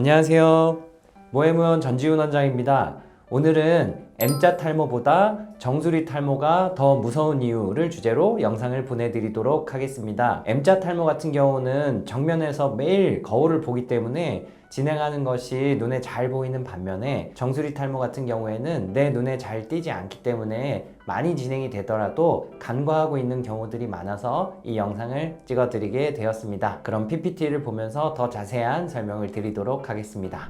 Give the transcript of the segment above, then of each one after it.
안녕하세요. 모해무원 전지훈 원장입니다. 오늘은 M자 탈모보다 정수리 탈모가 더 무서운 이유를 주제로 영상을 보내드리도록 하겠습니다. M자 탈모 같은 경우는 정면에서 매일 거울을 보기 때문에 진행하는 것이 눈에 잘 보이는 반면에 정수리 탈모 같은 경우에는 내 눈에 잘 띄지 않기 때문에 많이 진행이 되더라도 간과하고 있는 경우들이 많아서 이 영상을 찍어 드리게 되었습니다. 그럼 PPT를 보면서 더 자세한 설명을 드리도록 하겠습니다.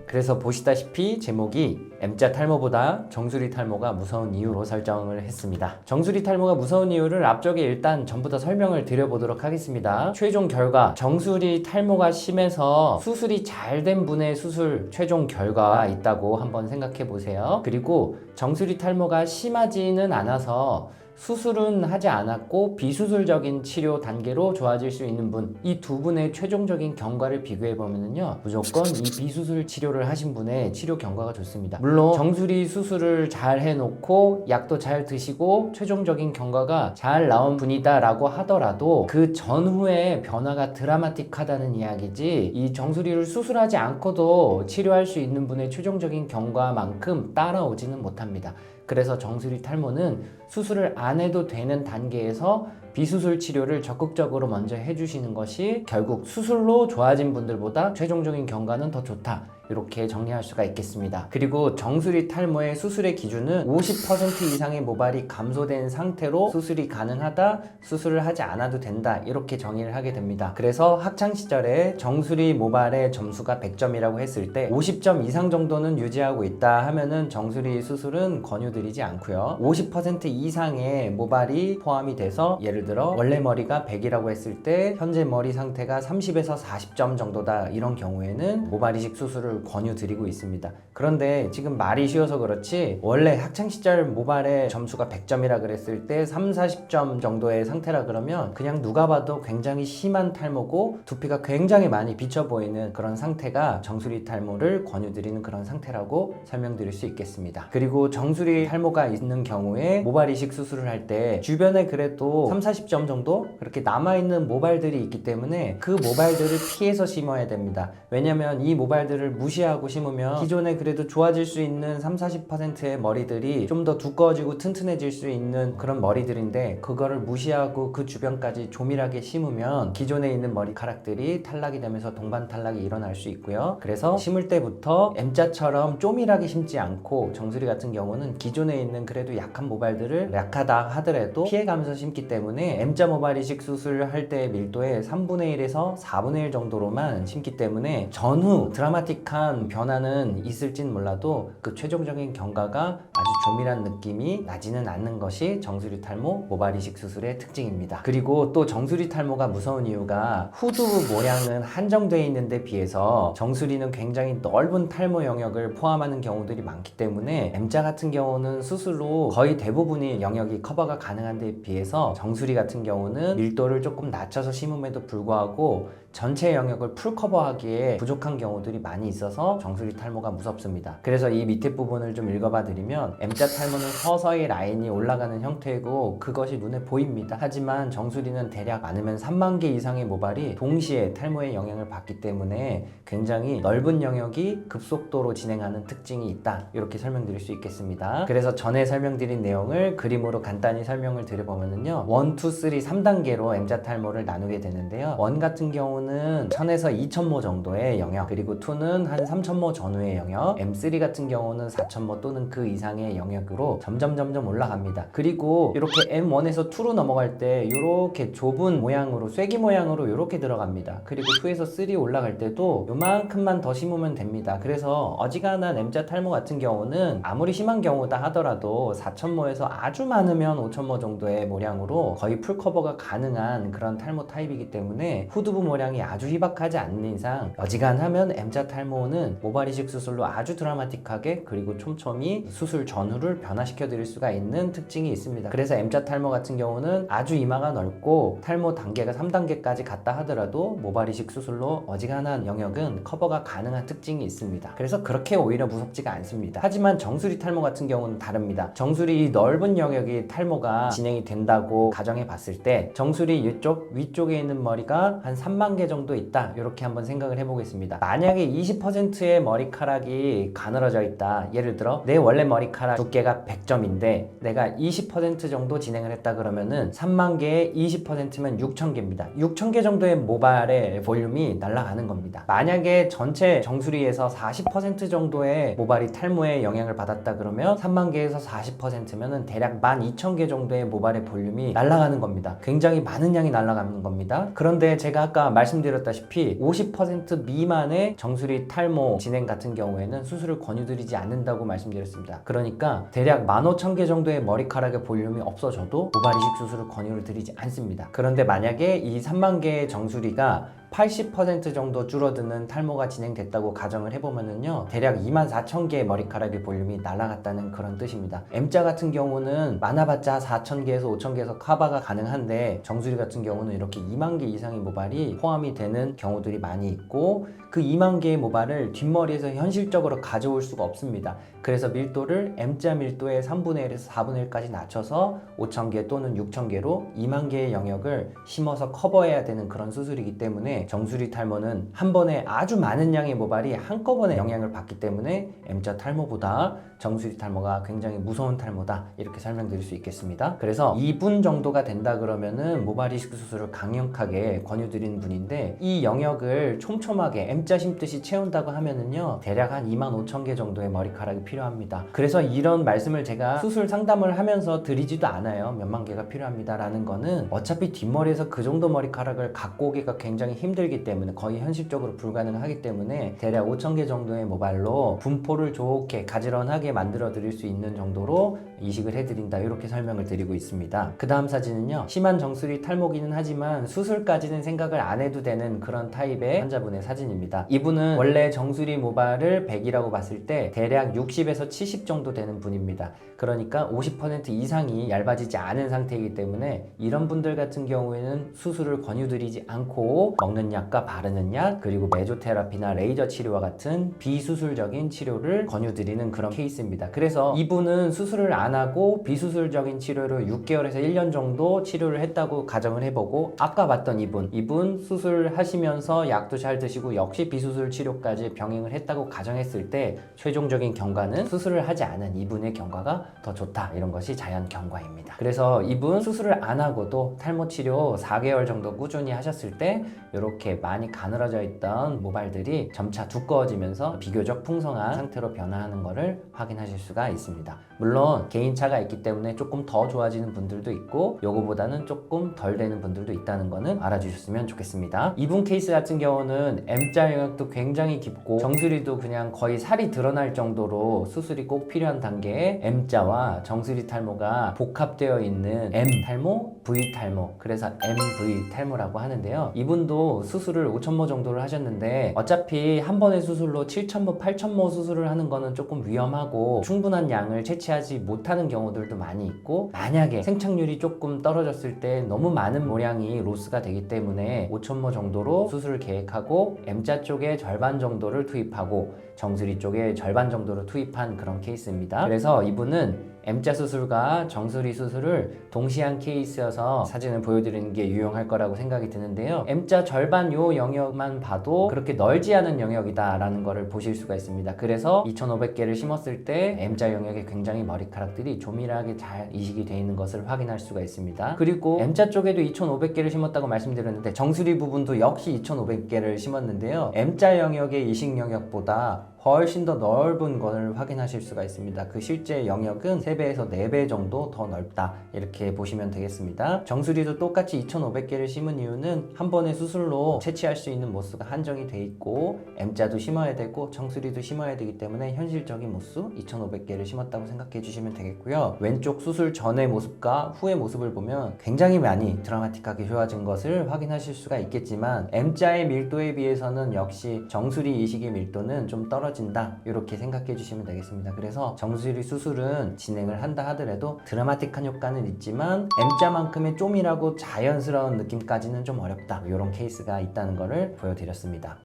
그래서 보시다시피 제목이 M자 탈모보다 정수리 탈모가 무서운 이유로 설정을 했습니다. 정수리 탈모가 무서운 이유를 앞쪽에 일단 전부 다 설명을 드려보도록 하겠습니다. 최종 결과, 정수리 탈모가 심해서 수술이 잘 된 분의 수술 최종 결과가 있다고 한번 생각해 보세요. 그리고 정수리 탈모가 심하지는 않아서 수술은 하지 않았고 비수술적인 치료 단계로 좋아질 수 있는 분, 이 두 분의 최종적인 경과를 비교해 보면요, 무조건 이 비수술 치료를 하신 분의 치료 경과가 좋습니다. 물론 정수리 수술을 잘 해놓고 약도 잘 드시고 최종적인 경과가 잘 나온 분이다 라고 하더라도 그 전후의 변화가 드라마틱하다는 이야기지, 이 정수리를 수술하지 않고도 치료할 수 있는 분의 최종적인 경과만큼 따라오지는 못합니다. 그래서 정수리 탈모는 수술을 안 해도 되는 단계에서 비수술 치료를 적극적으로 먼저 해주시는 것이 결국 수술로 좋아진 분들보다 최종적인 경과는 더 좋다, 이렇게 정리할 수가 있겠습니다. 그리고 정수리 탈모의 수술의 기준은 50% 이상의 모발이 감소된 상태로 수술이 가능하다, 수술을 하지 않아도 된다, 이렇게 정의를 하게 됩니다. 그래서 학창시절에 정수리 모발의 점수가 100점이라고 했을 때 50점 이상 정도는 유지하고 있다 하면은 정수리 수술은 권유드리지 않고요, 50% 이상의 모발이 포함이 돼서 예를 들어 원래 머리가 100이라고 했을 때 현재 머리 상태가 30에서 40점 정도다, 이런 경우에는 모발 이식 수술을 권유드리고 있습니다. 그런데 지금 말이 쉬워서 그렇지 원래 학창시절 모발의 점수가 100점이라 그랬을 때 3, 40점 정도의 상태라 그러면 그냥 누가 봐도 굉장히 심한 탈모고 두피가 굉장히 많이 비쳐 보이는 그런 상태가 정수리 탈모를 권유드리는 그런 상태라고 설명드릴 수 있겠습니다. 그리고 정수리 탈모가 있는 경우에 모발 이식 수술을 할 때 주변에 그래도 3, 40점 정도 그렇게 남아있는 모발들이 있기 때문에 그 모발들을 피해서 심어야 됩니다. 왜냐면 이 모발들을 무시하고 심으면 기존에 그래도 좋아질 수 있는 3, 40%의 머리들이 좀 더 두꺼워지고 튼튼해질 수 있는 그런 머리들인데, 그거를 무시하고 그 주변까지 조밀하게 심으면 기존에 있는 머리카락들이 탈락이 되면서 동반 탈락이 일어날 수 있고요. 그래서 심을 때부터 M자처럼 쪼밀하게 심지 않고 정수리 같은 경우는 기존에 있는 그래도 약한 모발들을 약하다 하더라도 피해가면서 심기 때문에 M자 모발 이식 수술을 할 때의 밀도의 3분의 1에서 4분의 1 정도로만 심기 때문에 전후 드라마틱한 변화는 있을진 몰라도 그 최종적인 경과가 아주 조밀한 느낌이 나지는 않는 것이 정수리 탈모 모발 이식 수술의 특징입니다. 그리고 또 정수리 탈모가 무서운 이유가 후두부 모량은 한정되어 있는 데 비해서 정수리는 굉장히 넓은 탈모 영역을 포함하는 경우들이 많기 때문에 M자 같은 경우는 수술로 거의 대부분의 영역이 커버가 가능한 데 비해서 정수리 같은 경우는 밀도를 조금 낮춰서 심음에도 불구하고 전체 영역을 풀 커버하기에 부족한 경우들이 많이 있어서 정수리 탈모가 무섭습니다. 그래서 이 밑에 부분을 좀 읽어봐 드리면, M자 탈모는 서서히 라인이 올라가는 형태이고 그것이 눈에 보입니다. 하지만 정수리는 대략 많으면 3만 개 이상의 모발이 동시에 탈모의 영향을 받기 때문에 굉장히 넓은 영역이 급속도로 진행하는 특징이 있다, 이렇게 설명드릴 수 있겠습니다. 그래서 전에 설명드린 내용을 그림으로 간단히 설명을 드려보면요, 1, 2, 3, 3단계로 M자 탈모를 나누게 되는데요, 1 같은 경우는 1000에서 2000모 정도의 영역, 그리고 2는 한 3000모 전후의 영역, M3 같은 경우는 4000모 또는 그 이상의 영역으로 점점 올라갑니다. 그리고 이렇게 M1에서 2로 넘어갈 때 이렇게 좁은 모양으로, 쐐기 모양으로 이렇게 들어갑니다. 그리고 2에서 3 올라갈 때도 요만큼만 더 심으면 됩니다. 그래서 어지간한 M자 탈모 같은 경우는 아무리 심한 경우다 하더라도 4000모에서 아주 많으면 5000모 정도의 모량으로 거의 풀커버가 가능한 그런 탈모 타입이기 때문에 후두부 모량이 아주 희박하지 않는 이상 어지간하면 M자 탈모는 모발 이식 수술로 아주 드라마틱하게 그리고 촘촘히 수술 전후를 변화시켜 드릴 수가 있는 특징이 있습니다. 그래서 M자 탈모 같은 경우는 아주 이마가 넓고 탈모 단계가 3단계까지 갔다 하더라도 모발 이식 수술로 어지간한 영역은 커버가 가능한 특징이 있습니다. 그래서 그렇게 오히려 무섭지가 않습니다. 하지만 정수리 탈모 같은 경우는 다릅니다. 정수리 넓은 영역이 탈모가 진행이 된다고 가정해 가정해 봤을 때 정수리 이쪽 위쪽에 있는 머리가 한 3만 개 정도 있다, 이렇게 한번 생각을 해보겠습니다. 만약에 20%의 머리카락이 가늘어져 있다, 예를 들어 내 원래 머리카락 두께가 100점인데 내가 20% 정도 진행을 했다 그러면은 3만 개에 20%면 6천 개입니다. 6천 개 정도의 모발의 볼륨이 날아가는 겁니다. 만약에 전체 정수리에서 40% 정도의 모발이 탈모에 영향을 받았다 그러면 3만 개에서 40%면은 대략 12,000개 정도의 모발의 볼륨이 날아가는 겁니다. 굉장히 많은 양이 날아가는 겁니다. 그런데 제가 아까 말씀드렸다시피 50% 미만의 정수리 탈모 진행 같은 경우에는 수술을 권유드리지 않는다고 말씀드렸습니다. 그러니까 대략 15,000개 정도의 머리카락의 볼륨이 없어져도 모발 이식 수술을 권유를 드리지 않습니다. 그런데 만약에 이 3만 개의 정수리가 80% 정도 줄어드는 탈모가 진행됐다고 가정을 해보면은요, 대략 24,000개의 머리카락의 볼륨이 날아갔다는 그런 뜻입니다. M자 같은 경우는 많아봤자 4,000개에서 5,000개에서 커버가 가능한데 정수리 같은 경우는 이렇게 2만 개 이상의 모발이 포함이 되는 경우들이 많이 있고, 그 2만 개의 모발을 뒷머리에서 현실적으로 가져올 수가 없습니다. 그래서 밀도를 M자 밀도의 3분의 1에서 4분의 1까지 낮춰서 5,000개 또는 6,000개로 2만 개의 영역을 심어서 커버해야 되는 그런 수술이기 때문에 정수리 탈모는 한 번에 아주 많은 양의 모발이 한꺼번에 영향을 받기 때문에 M자 탈모보다 정수리 탈모가 굉장히 무서운 탈모다, 이렇게 설명드릴 수 있겠습니다. 그래서 2분 정도가 된다 그러면은 모발 이식 수술을 강력하게 권유드리는 분인데, 이 영역을 촘촘하게 M자 심듯이 채운다고 하면은요, 대략 한 25,000개 정도의 머리카락이 필요합니다. 그래서 이런 말씀을 제가 수술 상담을 하면서 드리지도 않아요. 몇만 개가 필요합니다 라는 거는 어차피 뒷머리에서 그 정도 머리카락을 갖고 오기가 굉장히 힘들기 때문에, 거의 현실적으로 불가능하기 때문에 대략 5,000개 정도의 모발로 분포를 좋게 가지런하게 만들어 드릴 수 있는 정도로 이식을 해드린다, 이렇게 설명을 드리고 있습니다. 그 다음 사진은요, 심한 정수리 탈모기는 하지만 수술까지는 생각을 안 해도 되는 그런 타입의 환자분의 사진입니다. 이분은 원래 정수리 모발을 100이라고 봤을 때 대략 60에서 70 정도 되는 분입니다. 그러니까 50% 이상이 얇아지지 않은 상태이기 때문에 이런 분들 같은 경우에는 수술을 권유드리지 않고 먹는 약과 바르는 약, 그리고 메조테라피나 레이저 치료와 같은 비수술적인 치료를 권유드리는 그런 케이스입니다. 그래서 이분은 수술을 안 하고 비수술적인 치료를 6개월에서 1년 정도 치료를 했다고 가정을 해보고, 아까 봤던 이분 수술하시면서 약도 잘 드시고 역시 비수술 치료까지 병행을 했다고 가정했을 때 최종적인 경과는 수술을 하지 않은 이분의 경과가 더 좋다, 이런 것이 자연 경과입니다. 그래서 이분 수술을 안 하고도 탈모 치료 4개월 정도 꾸준히 하셨을 때 이렇게 많이 가늘어져 있던 모발들이 점차 두꺼워지면서 비교적 풍성한 상태로 변화하는 것을 확인하실 수가 있습니다. 물론 개인차가 있기 때문에 조금 더 좋아지는 분들도 있고 요거보다는 조금 덜 되는 분들도 있다는 거는 알아주셨으면 좋겠습니다. 이분 케이스 같은 경우는 M자 영역도 굉장히 깊고 정수리도 그냥 거의 살이 드러날 정도로 수술이 꼭 필요한 단계에 M자와 정수리 탈모가 복합되어 있는 M 탈모, V 탈모, 그래서 MV 탈모라고 하는데요. 이분도 수술을 5,000모 정도를 하셨는데 어차피 한 번의 수술로 7,000모, 8,000모 수술을 하는 거는 조금 위험하고 충분한 양을 채취하지 못하는 경우들도 많이 있고, 만약에 생착률이 조금 떨어졌을 때 너무 많은 모량이 로스가 되기 때문에 5,000모 정도로 수술을 계획하고 M자 쪽에 절반 정도를 투입하고 정수리 쪽에 절반 정도를 투입한 그런 케이스입니다. 그래서 이분은 M자 수술과 정수리 수술을 동시에 한 케이스여서 사진을 보여드리는 게 유용할 거라고 생각이 드는데요. M자 절반 요 영역만 봐도 그렇게 넓지 않은 영역이다 라는 거를 보실 수가 있습니다. 그래서 2,500개를 심었을 때 M자 영역에 굉장히 머리카락들이 조밀하게 잘 이식이 되어 있는 것을 확인할 수가 있습니다. 그리고 M자 쪽에도 2,500개를 심었다고 말씀드렸는데 정수리 부분도 역시 2,500개를 심었는데요. M자 영역의 이식 영역보다 훨씬 더 넓은 것을 확인하실 수가 있습니다. 그 실제 영역은 3배에서 4배 정도 더 넓다, 이렇게 보시면 되겠습니다. 정수리도 똑같이 2,500개를 심은 이유는 한 번의 수술로 채취할 수 있는 모수가 한정이 돼 있고 M자도 심어야 되고 정수리도 심어야 되기 때문에 현실적인 모수 2,500개를 심었다고 생각해 주시면 되겠고요. 왼쪽 수술 전의 모습과 후의 모습을 보면 굉장히 많이 드라마틱하게 좋아진 것을 확인하실 수가 있겠지만 M자의 밀도에 비해서는 역시 정수리 이식의 밀도는 좀 떨어진다, 이렇게 생각해 주시면 되겠습니다. 그래서 정수리 수술은 진행을 한다 하더라도 드라마틱한 효과는 있지만 M자만큼의 쪼밀하고 자연스러운 느낌까지는 좀 어렵다, 이런 케이스가 있다는 것을 보여드렸습니다.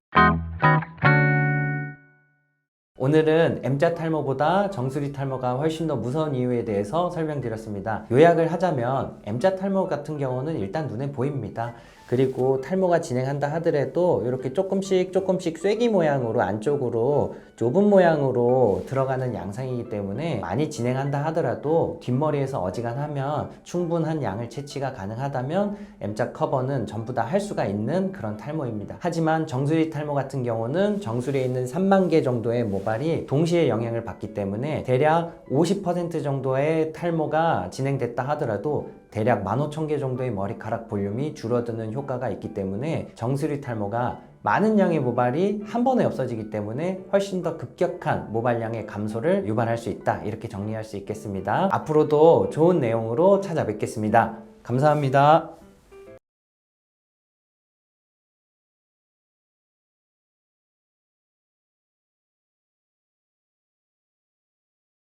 오늘은 M자 탈모보다 정수리 탈모가 훨씬 더 무서운 이유에 대해서 설명드렸습니다. 요약을 하자면 M자 탈모 같은 경우는 일단 눈에 보입니다. 그리고 탈모가 진행한다 하더라도 이렇게 조금씩 쐐기 모양으로 안쪽으로 좁은 모양으로 들어가는 양상이기 때문에 많이 진행한다 하더라도 뒷머리에서 어지간하면 충분한 양을 채취가 가능하다면 M자 커버는 전부 다 할 수가 있는 그런 탈모입니다. 하지만 정수리 탈모 같은 경우는 정수리에 있는 3만 개 정도의 모발이 동시에 영향을 받기 때문에 대략 50% 정도의 탈모가 진행됐다 하더라도 대략 15,000개 정도의 머리카락 볼륨이 줄어드는 효과가 있기 때문에 정수리 탈모가 많은 양의 모발이 한 번에 없어지기 때문에 훨씬 더 급격한 모발량의 감소를 유발할 수 있다. 이렇게 정리할 수 있겠습니다. 앞으로도 좋은 내용으로 찾아뵙겠습니다. 감사합니다.